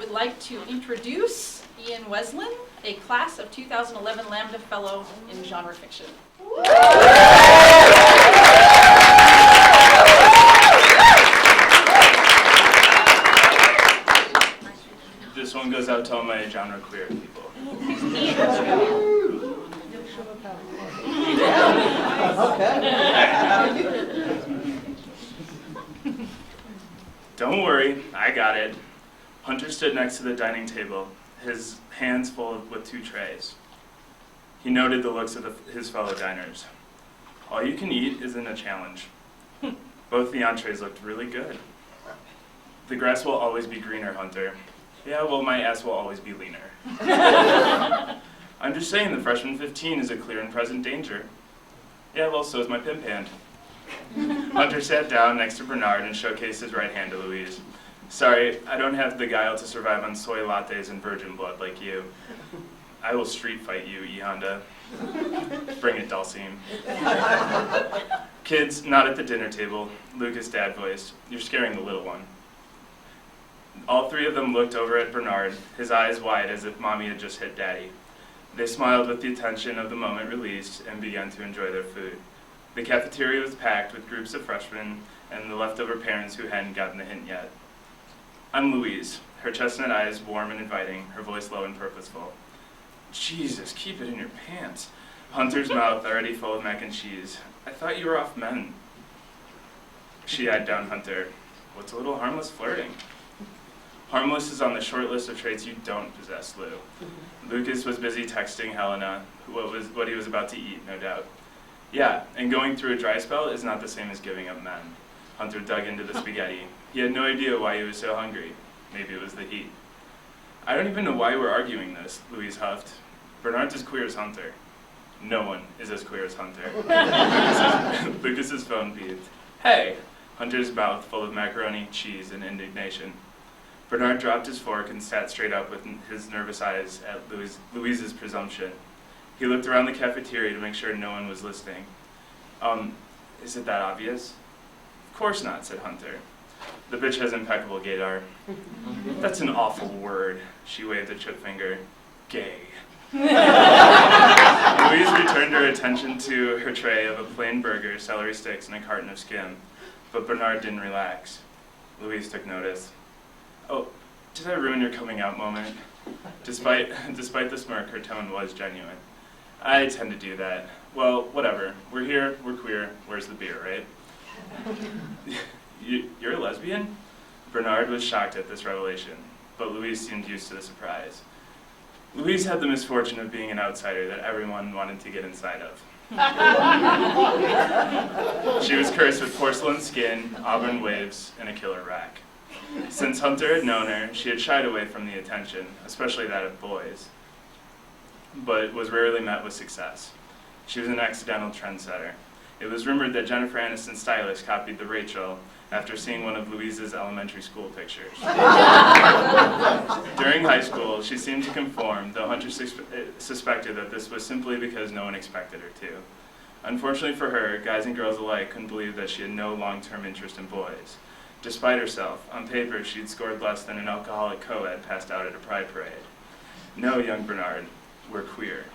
would like to introduce Ean Weslynn, a class of 2011 Lambda Fellow in genre fiction. This one goes out to all my genre queer people. Don't worry, I got it. Hunter stood next to the dining table, his hands full with 2 trays. He noted the looks of his fellow diners. All you can eat isn't a challenge. Both the entrees looked really good. The grass will always be greener, Hunter. Yeah, well, my ass will always be leaner. I'm just saying the freshman 15 is a clear and present danger. Yeah, well, so is my pimp hand. Hunter sat down next to Bernard and showcased his right hand to Louise. Sorry, I don't have the guile to survive on soy lattes and virgin blood like you. I will street fight you, E Honda. Bring it, Dulcine. Kids, not at the dinner table. Lucas' dad voiced. You're scaring the little one. All 3 of them looked over at Bernard, his eyes wide as if mommy had just hit daddy. They smiled with the tension of the moment released and began to enjoy their food. The cafeteria was packed with groups of freshmen and the leftover parents who hadn't gotten the hint yet. I'm Louise, her chestnut eyes warm and inviting, her voice low and purposeful. Jesus, keep it in your pants. Hunter's mouth already full of mac and cheese. I thought you were off men. She eyed down Hunter. What's a little harmless flirting? Harmless is on the short list of traits you don't possess, Lou. Lucas was busy texting Helena what he was about to eat, no doubt. Yeah, and going through a dry spell is not the same as giving up men. Hunter dug into the spaghetti. He had no idea why he was so hungry. Maybe it was the heat. I don't even know why we're arguing this, Louise huffed. Bernard's as queer as Hunter. No one is as queer as Hunter. Lucas's phone beeped. Hey! Hunter's mouth full of macaroni, cheese, and indignation. Bernard dropped his fork and sat straight up with his nervous eyes at Louise's presumption. He looked around the cafeteria to make sure no one was listening. Is it that obvious? Of course not, said Hunter. The bitch has impeccable gaydar. That's an awful word, she waved a chip finger. Gay. Louise returned her attention to her tray of a plain burger, celery sticks, and a carton of skim. But Bernard didn't relax. Louise took notice. Oh, did I ruin your coming out moment? Despite the smirk, her tone was genuine. I tend to do that. Well, whatever. We're here, we're queer, where's the beer, right? You're a lesbian? Bernard was shocked at this revelation, but Louise seemed used to the surprise. Louise had the misfortune of being an outsider that everyone wanted to get inside of. She was cursed with porcelain skin, auburn waves, and a killer rack. Since Hunter had known her, she had shied away from the attention, especially that of boys, but was rarely met with success. She was an accidental trendsetter. It was rumored that Jennifer Aniston's stylist copied the Rachel after seeing one of Louise's elementary school pictures. During high school, she seemed to conform, though Hunter suspected that this was simply because no one expected her to. Unfortunately for her, guys and girls alike couldn't believe that she had no long-term interest in boys. Despite herself, on paper she'd scored less than an alcoholic co-ed passed out at a pride parade. No, young Bernard, we're queer.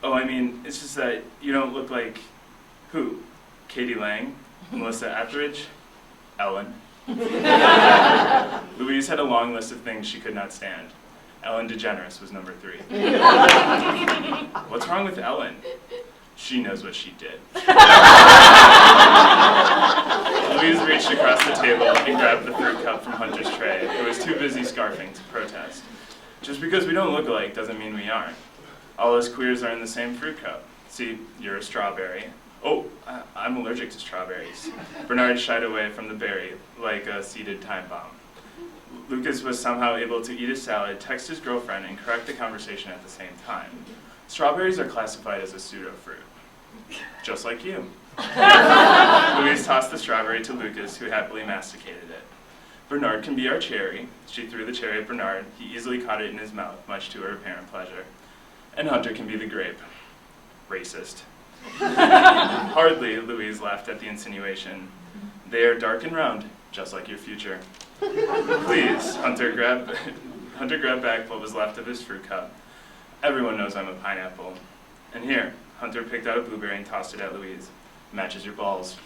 Oh, I mean, it's just that you don't look like... Who? Katie Lang? Melissa Etheridge? Ellen? Louise had a long list of things she could not stand. Ellen DeGeneres was number 3. What's wrong with Ellen? She knows what she did. Louise reached across the table and grabbed the fruit cup from Hunter's tray, who was too busy scarfing to protest. Just because we don't look alike doesn't mean we aren't. All us queers are in the same fruit cup. See, you're a strawberry. Oh, I'm allergic to strawberries. Bernard shied away from the berry like a seeded time bomb. Lucas was somehow able to eat a salad, text his girlfriend, and correct the conversation at the same time. Strawberries are classified as a pseudo-fruit. Just like you. Louise tossed the strawberry to Lucas, who happily masticated it. Bernard can be our cherry. She threw the cherry at Bernard. He easily caught it in his mouth, much to her apparent pleasure. And Hunter can be the grape. Racist. Hardly, Louise laughed at the insinuation. They are dark and round, just like your future. Please, Hunter Hunter grabbed back what was left of his fruit cup. Everyone knows I'm a pineapple. And here, Hunter picked out a blueberry and tossed it at Louise. Matches your balls.